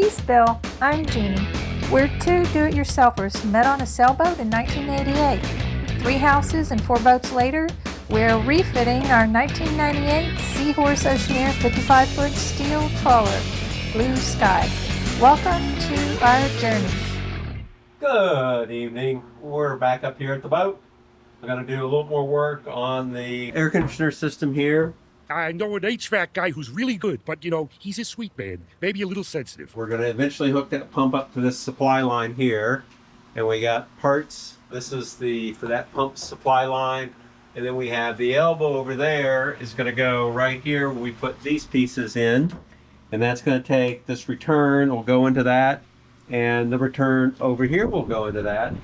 Peace, Bill. I'm Jeannie. We're two do-it-yourselfers who met on a sailboat in 1988. 3 houses and 4 boats later, we're refitting our 1998 Seahorse Oceaneer 55-foot steel trawler, Blue Sky. Welcome to our journey. Good evening. We're back up here at the boat. We're going to do a little more work on the air conditioner system here. I know an HVAC guy who's really good, but you know, he's a sweet man, maybe a little sensitive. We're going to eventually hook that pump up to this supply line here. And we got parts. This is for that pump supply line. And then we have the elbow over there is going to go right here where we put these pieces in. And that's going to take this return, will go into that. And the return over here will go into that.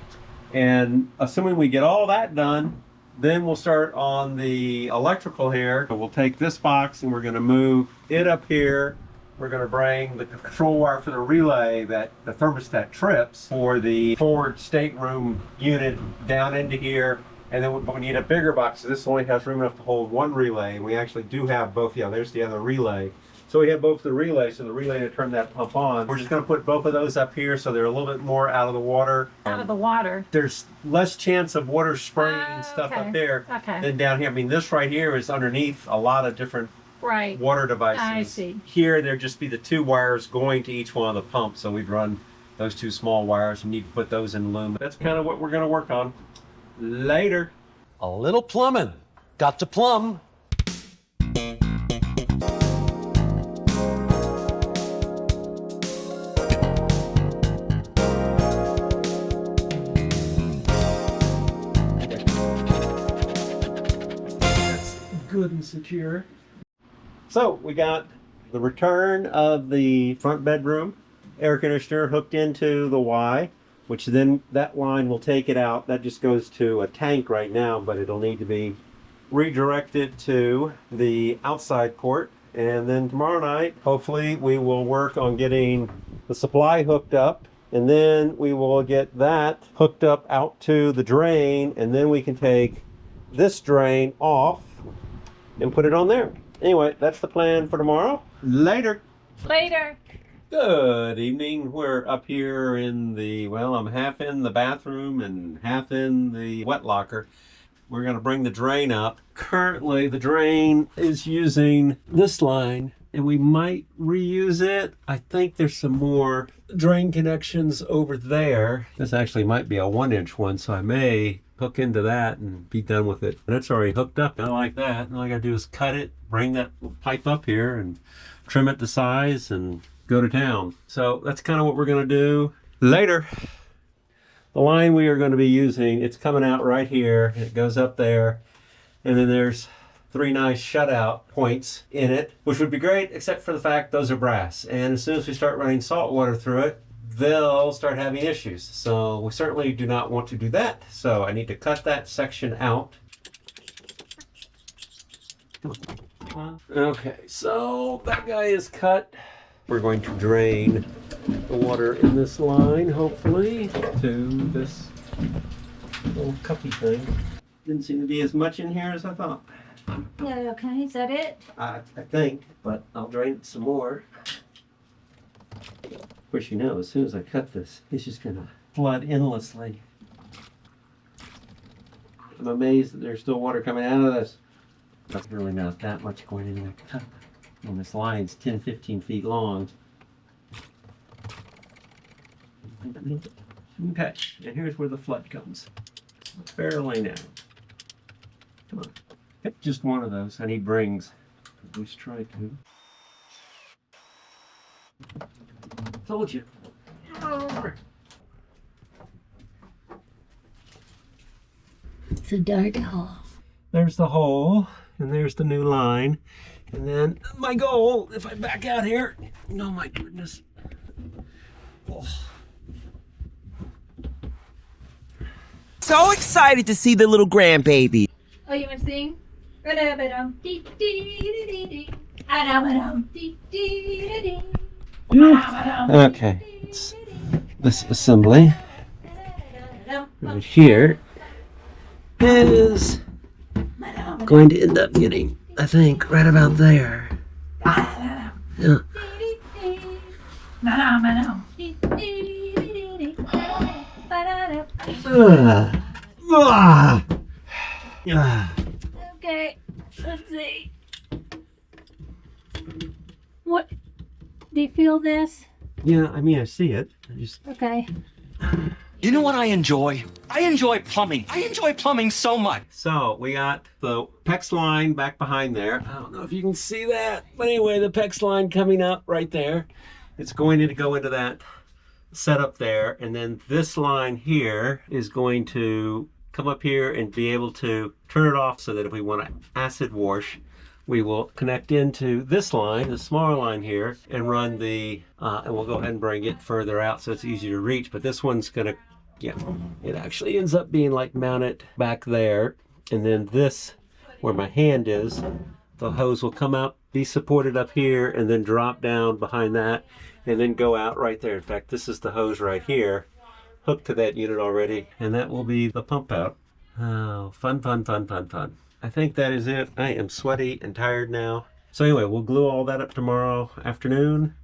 And assuming we get all that done, then we'll start on the electrical here. We'll take this box and we're going to move it up here. We're going to bring the control wire for the relay that the thermostat trips for the forward stateroom unit down into here. And then we need a bigger box. So this only has room enough to hold one relay. We actually do have both. Yeah, there's the other relay. So we have both the relays, so the relay to turn that pump on. We're just going to put both of those up here so they're a little bit more out of the water. Out of the water. There's less chance of water spraying and stuff up there than down here. I mean, this right here is underneath a lot of different water devices. I see. Here, there'd just be the 2 wires going to each one of the pumps. So we'd run those 2 small wires and need to put those in loom. That's kind of what we're going to work on later. A little plumbing. Got to plumb. Good and secure. So we got the return of the front bedroom air conditioner hooked into the Y, which then that line will take it out. That just goes to a tank right now, but it'll need to be redirected to the outside port. And then tomorrow night, hopefully we will work on getting the supply hooked up, and then we will get that hooked up out to the drain, and then we can take this drain off and put it on there. Anyway, that's the plan for tomorrow. Later. Later. Good evening. We're up here in the, well, I'm half in the bathroom and half in the wet locker. We're going to bring the drain up. Currently, the drain is using this line, and we might reuse it. I think there's some more drain connections over there. This actually might be a 1-inch one, so I may hook into that and be done with it. That's already hooked up. I like that. And all I gotta do is cut it, bring that pipe up here and trim it to size and go to town. So that's kind of what we're gonna do later. The line we are going to be using, it's coming out right here. It goes up there. And then there's 3 nice shutout points in it, which would be great, except for the fact those are brass. And as soon as we start running salt water through it, they'll start having issues. So we certainly do not want to do that. So I need to cut that section out. Okay, so that guy is cut. We're going to drain the water in this line, hopefully, to this little cuppy thing. Didn't seem to be as much in here as I thought. Yeah, okay, is that it? I think, but I'll drain it some more. Of course, you know, as soon as I cut this, it's just going to flood endlessly. I'm amazed that there's still water coming out of this. That's really not that much going in the cup. And this line's 10-15 feet long. Okay, and here's where the flood comes. Fairly now. Come on. Pick just one of those. I need rings. Let's try to. Told you. It's a dark hole. There's the hole, and there's the new line. And then my goal, if I back out here, oh my goodness. Oh. So excited to see the little grandbaby. Oh, you want to sing? Okay, it's this assembly right here is going to end up getting, I think, right about there. Yeah. Do you feel this? Yeah, I mean, I see it. I just... Okay. You know what I enjoy? I enjoy plumbing. I enjoy plumbing so much. So we got the PEX line back behind there. I don't know if you can see that, but anyway, the PEX line coming up right there. It's going to go into that setup there, and then this line here is going to come up here and be able to turn it off so that if we want to acid wash, we will connect into this line, the smaller line here, and run the, and we'll go ahead and bring it further out so it's easier to reach. But this one's gonna, yeah, it actually ends up being like mounted back there. And then this, where my hand is, the hose will come out, be supported up here, and then drop down behind that, and then go out right there. In fact, this is the hose right here, hooked to that unit already, and that will be the pump out. Oh, fun, fun, fun, fun, fun. I think that is it. I am sweaty and tired now. So anyway, we'll glue all that up tomorrow afternoon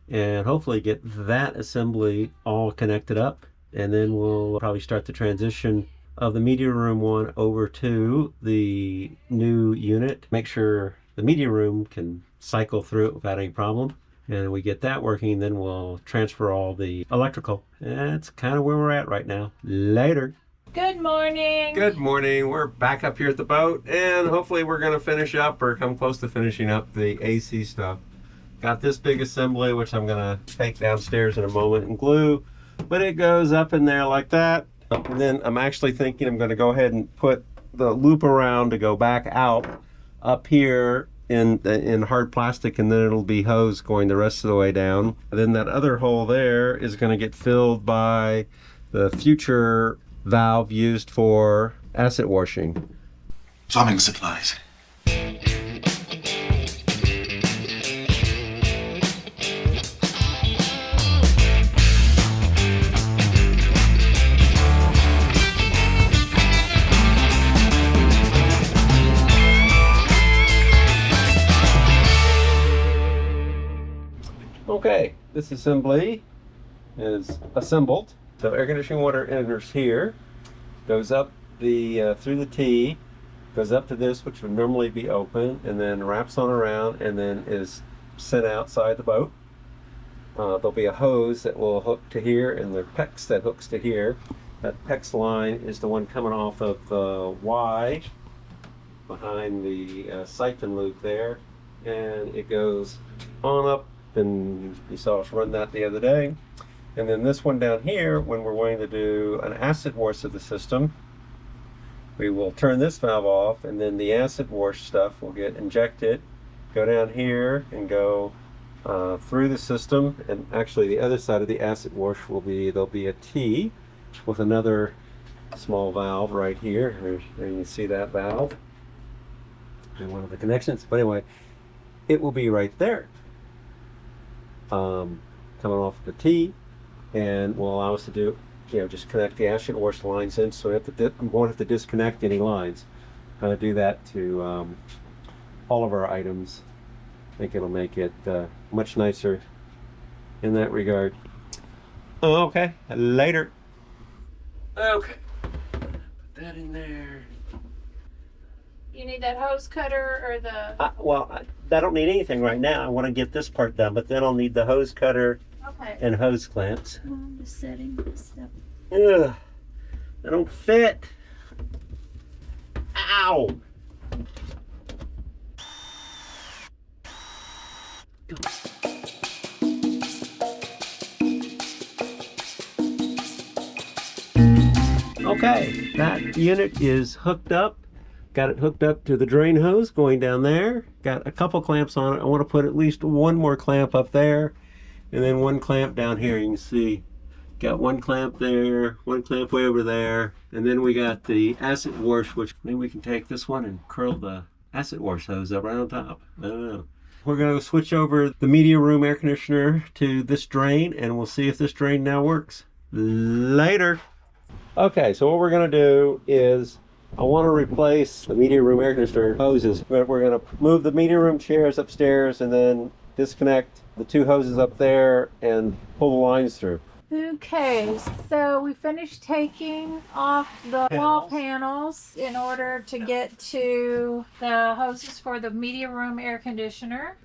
and hopefully get that assembly all connected up. And then we'll probably start the transition of the media room one over to the new unit. Make sure the media room can cycle through it without any problem. And we get that working, then we'll transfer all the electrical. That's kind of where we're at right now. Later. Good morning. Good morning. We're back up here at the boat, and hopefully we're going to finish up or come close to finishing up the AC stuff. Got this big assembly, which I'm going to take downstairs in a moment and glue, but it goes up in there like that. And then I'm actually thinking I'm going to go ahead and put the loop around to go back out up here in hard plastic, and then it'll be hose going the rest of the way down. And then that other hole there is going to get filled by the future valve used for acid washing. Plumbing supplies. Okay, this assembly is assembled. So air conditioning water enters here, goes up the through the T, goes up to this, which would normally be open, and then wraps on around and then is sent outside the boat. There'll be a hose that will hook to here and the PEX that hooks to here. That PEX line is the one coming off of the Y behind the siphon loop there, and it goes on up, and you saw us run that the other day. And then this one down here, when we're wanting to do an acid wash of the system, we will turn this valve off, and then the acid wash stuff will get injected, go down here and go through the system. And actually the other side of the acid wash will be, there'll be a T with another small valve right here. There you can see that valve and one of the connections. But anyway, it will be right there, coming off the T, and will allow us to do, just connect the acid wash lines in, so we won't have to disconnect any lines. I'm going to do that to all of our items. I think it'll make it much nicer in that regard. Okay, later. Okay, put that in there. You need that hose cutter or the... I don't need anything right now. I want to get this part done, but then I'll need the hose cutter and hose clamps. I'm just setting this up. Ugh, they don't fit. Ow! Okay, that unit is hooked up. Got it hooked up to the drain hose going down there. Got a couple clamps on it. I want to put at least one more clamp up there, and then one clamp down here. You can see, got one clamp there, one clamp way over there, and then we got the acid wash, which maybe we can take this one and curl the acid wash hose up right on top. I don't know. We're going to switch over the media room air conditioner to this drain, and we'll see if this drain now works. Later. Okay, so what we're going to do is, I want to replace the media room air conditioner hoses, but we're going to move the media room chairs upstairs and then disconnect the two hoses up there and pull the lines through. Okay, so we finished taking off the wall panels in order to get to the hoses for the media room air conditioner.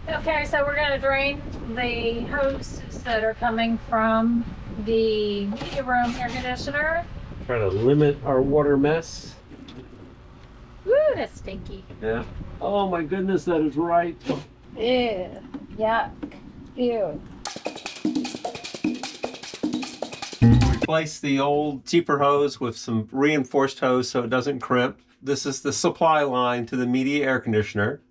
Okay, so we're going to drain the hoses that are coming from the media room air conditioner. Try to limit our water mess. Woo, that's stinky. Yeah. Oh my goodness, that is right. Ew. Yuck. Ew. Replace the old cheaper hose with some reinforced hose so it doesn't crimp. This is the supply line to the media air conditioner.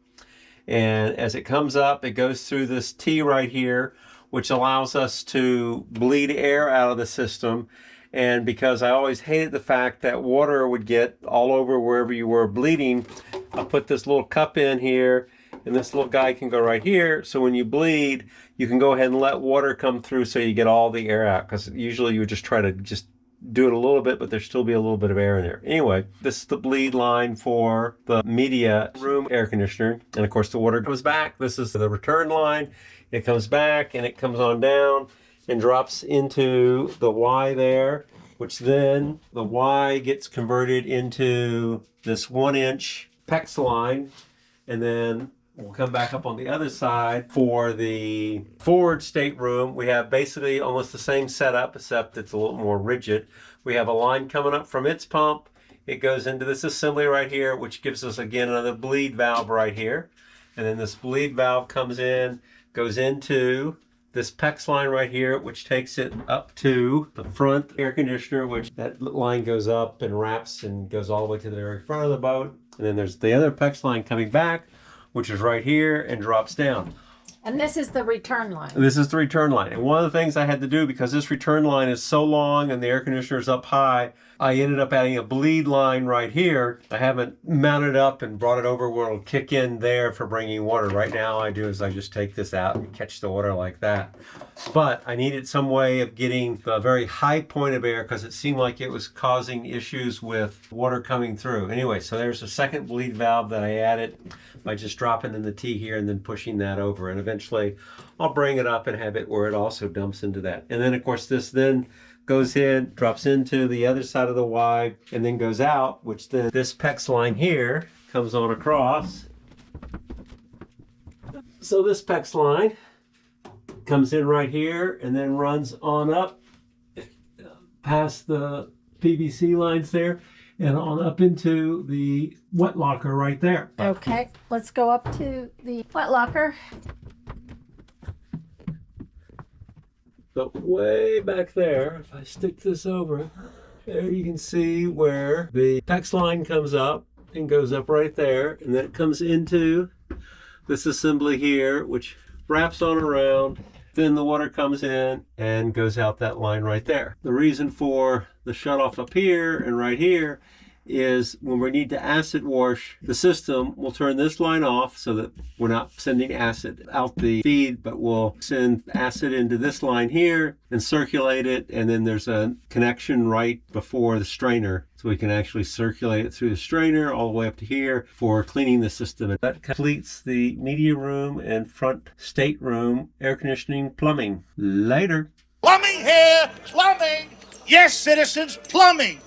And as it comes up, it goes through this T right here, which allows us to bleed air out of the system. And because I always hated the fact that water would get all over wherever you were bleeding, I put this little cup in here, and this little guy can go right here. So when you bleed, you can go ahead and let water come through so you get all the air out. Because usually you would just try to just do it a little bit, but there still be a little bit of air in there. Anyway, this is the bleed line for the media room air conditioner. And of course the water comes back. This is the return line. It comes back and it comes on down and drops into the Y there, which then the Y gets converted into this 1-inch PEX line. And then we'll come back up on the other side for the forward stateroom. We have basically almost the same setup, except it's a little more rigid. We have a line coming up from its pump. It goes into this assembly right here, which gives us again another bleed valve right here. And then this bleed valve comes in, goes into this PEX line right here, which takes it up to the front air conditioner, which that line goes up and wraps and goes all the way to the very front of the boat. And then there's the other PEX line coming back, which is right here and drops down. And this is the return line. This is the return line. And one of the things I had to do, because this return line is so long and the air conditioner is up high, I ended up adding a bleed line right here. I haven't mounted up and brought it over where it'll kick in there for bringing water. Right now I do is I just take this out and catch the water like that. But I needed some way of getting the very high point of air because it seemed like it was causing issues with water coming through. Anyway, so there's a second bleed valve that I added by just dropping in the T here and then pushing that over. And eventually I'll bring it up and have it where it also dumps into that. And then of course this then goes in, drops into the other side of the Y, and then goes out, which then this PEX line here comes on across. So this PEX line comes in right here and then runs on up past the PVC lines there and on up into the wet locker right there. Okay, let's go up to the wet locker. So way back there, if I stick this over, there you can see where the PEX line comes up and goes up right there, and then it comes into this assembly here, which wraps on around. Then the water comes in and goes out that line right there. The reason for the shutoff up here and right here is when we need to acid wash the system, we'll turn this line off so that we're not sending acid out the feed, but we'll send acid into this line here and circulate it. And then there's a connection right before the strainer, so we can actually circulate it through the strainer all the way up to here for cleaning the system. And that completes the media room and front stateroom air conditioning plumbing. Later. Plumbing here! Plumbing! Yes, citizens, plumbing!